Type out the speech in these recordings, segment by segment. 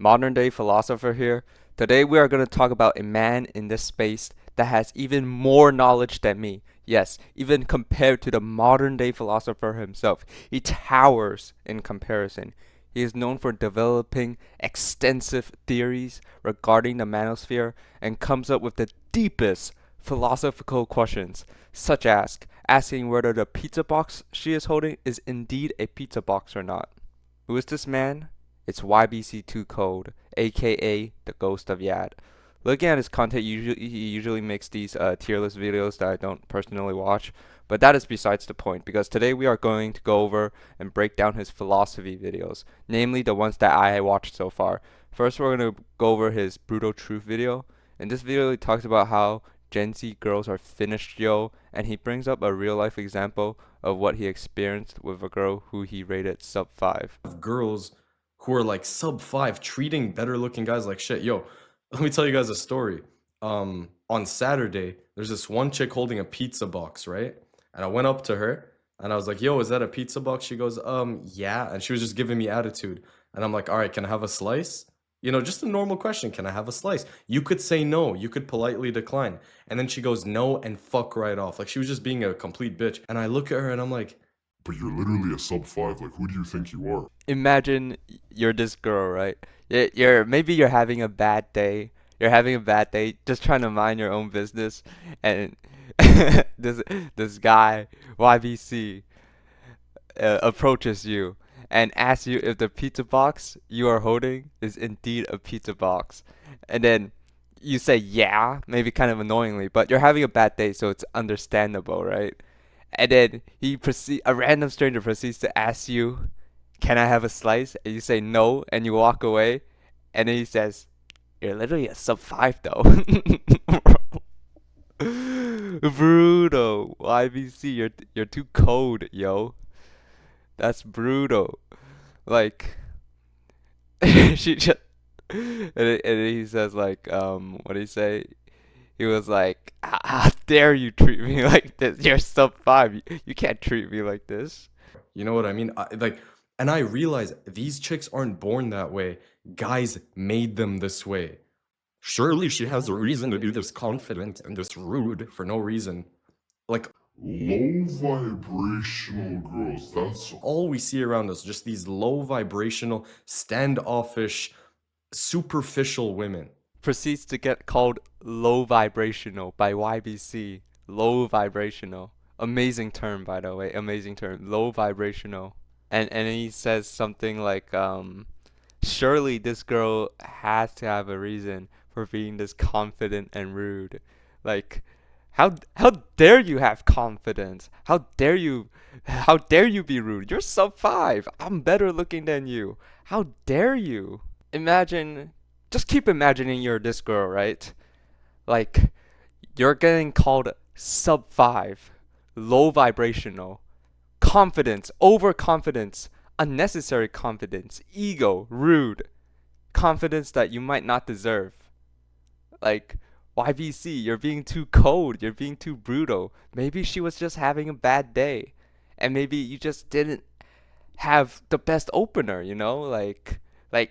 Modern day philosopher here. Today we are going to talk about a man in this space that has even more knowledge than me. Yes, even compared to the modern day philosopher himself. He towers in comparison. He is known for developing extensive theories regarding the manosphere and comes up with the deepest philosophical questions, such as asking whether the pizza box she is holding is indeed a pizza box or not. Who is this man? It's YBCTooCold, aka the Ghost of Yad. Looking at his content, he usually makes these tier list videos that I don't personally watch, but that is besides the point because today we are going to go over and break down his philosophy videos, namely the ones that I watched so far. First, we're going to go over his Brutal Truth video. In this video, he talks about how Gen Z girls are finished, yo, and he brings up a real life example of what he experienced with a girl who he rated sub 5. Of girls who are like sub 5 treating better looking guys like shit. Yo, let me tell you guys a story. On Saturday, there's this one chick holding a pizza box, right? And I went up to her and I was like, "Yo, is that a pizza box?" She goes, yeah." And she was just giving me attitude. And I'm like, "All right, can I have a slice?" You know, just a normal question. Can I have a slice? You could say no. You could politely decline. And then she goes no and fuck right off. Like she was just being a complete bitch. And I look at her and I'm like, but you're literally a sub 5. Like, who do you think you are? Imagine you're this girl, right? Maybe you're having a bad day. You're having a bad day, just trying to mind your own business, and this this guy YBC approaches you and asks you if the pizza box you are holding is indeed a pizza box, and then you say yeah, maybe kind of annoyingly, but you're having a bad day, so it's understandable, right? And then a random stranger proceeds to ask you, "Can I have a slice?" And you say no, and you walk away. And then he says, "You're literally a sub 5 though." Brutal. YBC, you're too cold, yo. That's brutal. Like she just and he says like what did he say? He was like, "How dare you treat me like this? You're sub 5. You can't treat me like this." you know what I mean? And I realize these chicks aren't born that way. Guys made them this way. Surely she has a reason to be this confident and this rude for no reason. Like, Low vibrational girls, that's all we see around us, just these low vibrational, standoffish, superficial women. Proceeds to get called low vibrational by YBC. Low vibrational. Amazing term, by the way. Amazing term. Low vibrational. And he says something like, surely this girl has to have a reason for being this confident and rude. Like, how dare you have confidence? How dare you be rude? You're sub 5. I'm better looking than you. How dare you? Imagine, just keep imagining you're this girl, right? Like, you're getting called sub 5, low vibrational, confidence, overconfidence, unnecessary confidence, ego, rude, confidence that you might not deserve. Like, YBC, you're being too cold, you're being too brutal. Maybe she was just having a bad day. And maybe you just didn't have the best opener, you know? Like,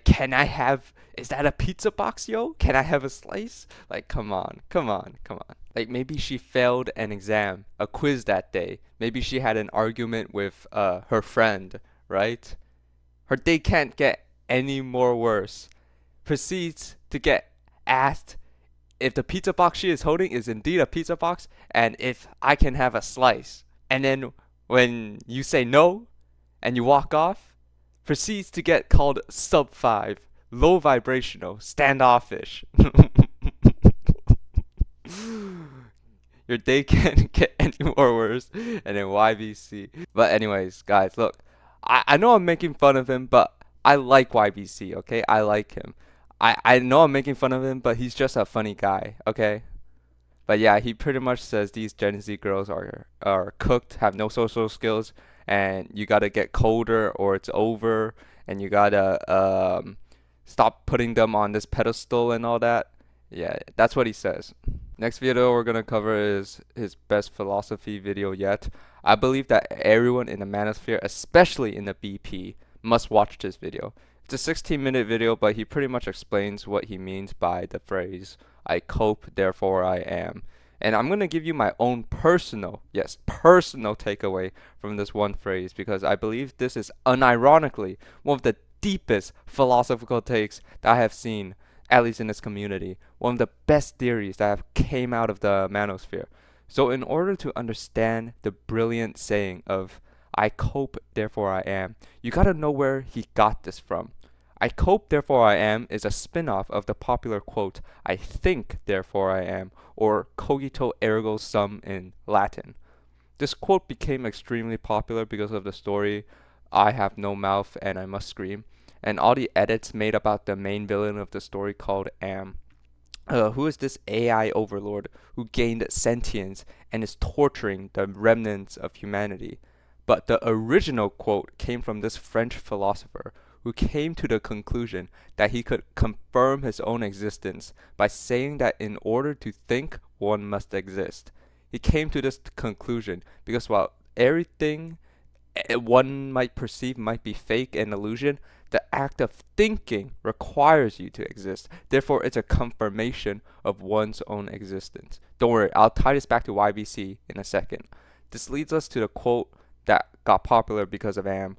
can I have, is that a pizza box, yo? Can I have a slice? Like, come on, come on, come on. Like, maybe she failed an exam, a quiz that day. Maybe she had an argument with her friend, right? Her day can't get any more worse. Proceeds to get asked if the pizza box she is holding is indeed a pizza box and if I can have a slice. And then when you say no and you walk off, proceeds to get called sub 5, low vibrational, standoffish. Your day can't get any more worse. And then YBC. But anyways, guys, look, I know I'm making fun of him, but I like YBC, okay? I like him. I know I'm making fun of him, but he's just a funny guy, okay? But yeah, he pretty much says these Gen Z girls are cooked, have no social skills, and you gotta get colder or it's over, and you gotta stop putting them on this pedestal and all that. Yeah, that's what he says. Next video we're gonna cover is his best philosophy video yet. I believe that everyone in the manosphere, especially in the BP, must watch this video. It's a 16-minute video, but he pretty much explains what he means by the phrase, I cope, therefore I am. And I'm going to give you my own personal, yes, personal takeaway from this one phrase because I believe this is unironically one of the deepest philosophical takes that I have seen, at least in this community. One of the best theories that have came out of the manosphere. So in order to understand the brilliant saying of I cope, therefore I am, you gotta know where he got this from. I cope, therefore I am is a spin-off of the popular quote, I think, therefore I am, or cogito ergo sum in Latin. This quote became extremely popular because of the story I have no mouth and I must scream, and all the edits made about the main villain of the story called Am. Who is this AI overlord who gained sentience and is torturing the remnants of humanity? But the original quote came from this French philosopher who came to the conclusion that he could confirm his own existence by saying that in order to think, one must exist. He came to this conclusion because while everything one might perceive might be fake and illusion, the act of thinking requires you to exist. Therefore, it's a confirmation of one's own existence. Don't worry, I'll tie this back to YBC in a second. This leads us to the quote that got popular because of Am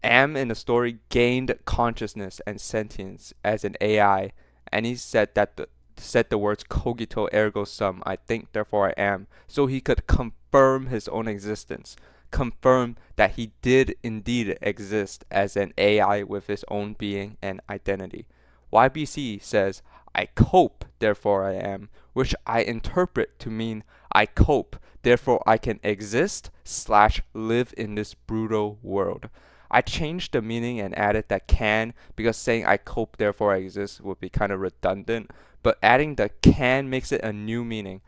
in the story gained consciousness and sentience as an AI, and he said the words cogito ergo sum, I think therefore I am, so he could confirm his own existence, confirm that he did indeed exist as an AI with his own being and identity. YBC says, I cope, therefore I am, which I interpret to mean I cope, therefore I can exist / live in this brutal world. I changed the meaning and added that can because saying I cope, therefore I exist would be kind of redundant, but adding the can makes it a new meaning.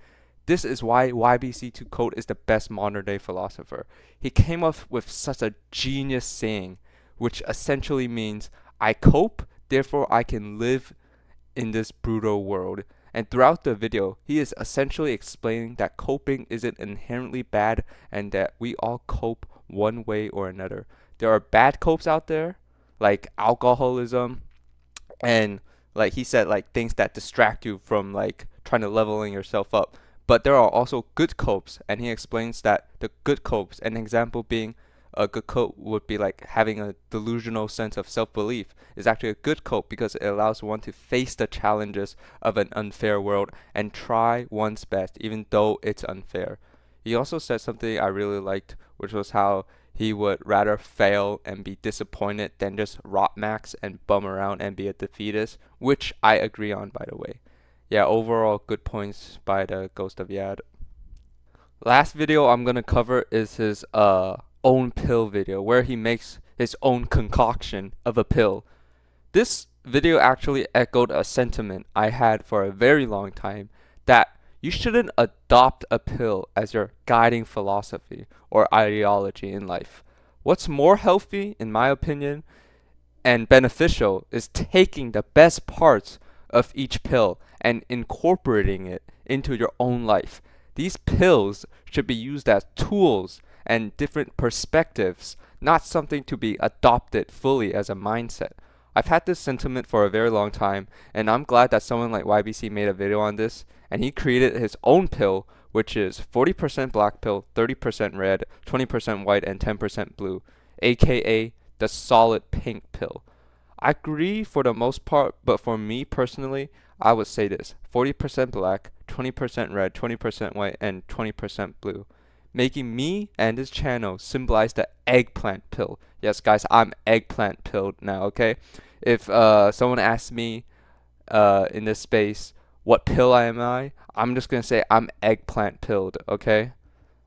This is why YBCTooCold is the best modern day philosopher. He came up with such a genius saying, which essentially means I cope, therefore I can live in this brutal world. And throughout the video, he is essentially explaining that coping isn't inherently bad and that we all cope one way or another. There are bad copes out there, like alcoholism, and like he said, like things that distract you from like trying to leveling yourself up. But there are also good copes, and he explains that the good copes, an example being a good cope would be like having a delusional sense of self-belief is actually a good cope because it allows one to face the challenges of an unfair world and try one's best even though it's unfair. He also said something I really liked, which was how he would rather fail and be disappointed than just rot max and bum around and be a defeatist, which I agree on, by the way. Yeah, overall good points by the Ghost of Yad. Last video I'm gonna cover is his own pill video where he makes his own concoction of a pill. This video actually echoed a sentiment I had for a very long time that you shouldn't adopt a pill as your guiding philosophy or ideology in life. What's more healthy, in my opinion, and beneficial is taking the best parts of each pill and incorporating it into your own life. These pills should be used as tools and different perspectives, not something to be adopted fully as a mindset. I've had this sentiment for a very long time, and I'm glad that someone like YBC made a video on this, and he created his own pill, which is 40% black pill, 30% red, 20% white, and 10% blue, aka the solid pink pill. I agree for the most part, but for me personally, I would say this: 40% black, 20% red, 20% white, and 20% blue, making me and this channel symbolize the eggplant pill. Yes, guys, I'm eggplant pilled now, okay? If someone asks me in this space, what pill am I'm just going to say I'm eggplant pilled, okay?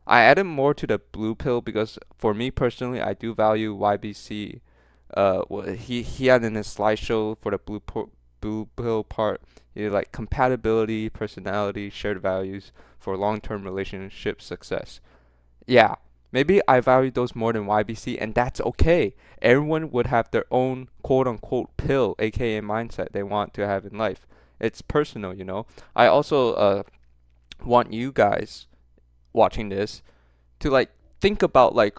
I added more to the blue pill because for me personally, I do value YBC. He had in his slideshow for the blue pill part, he had like compatibility, personality, shared values for long-term relationship success. Yeah, maybe I value those more than YBC, and that's okay. Everyone would have their own quote-unquote pill, aka mindset they want to have in life. It's personal, you know. I also want you guys watching this to like think about like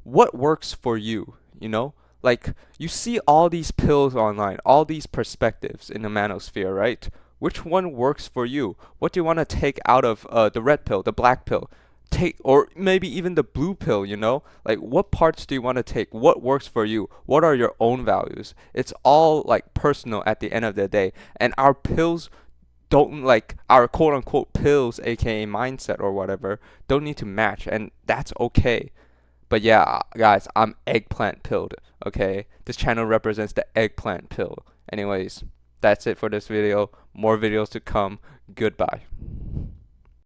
what works for you, you know? Like, you see all these pills online, all these perspectives in the manosphere, right? Which one works for you? What do you want to take out of the red pill, the black pill? Take, or maybe even the blue pill, you know? Like, what parts do you want to take? What works for you? What are your own values? It's all like personal at the end of the day. And our pills don't, like, our quote unquote pills, aka mindset or whatever, don't need to match, and that's okay. But yeah, guys, I'm eggplant pilled, okay? This channel represents the eggplant pill. Anyways, that's it for this video. More videos to come. Goodbye.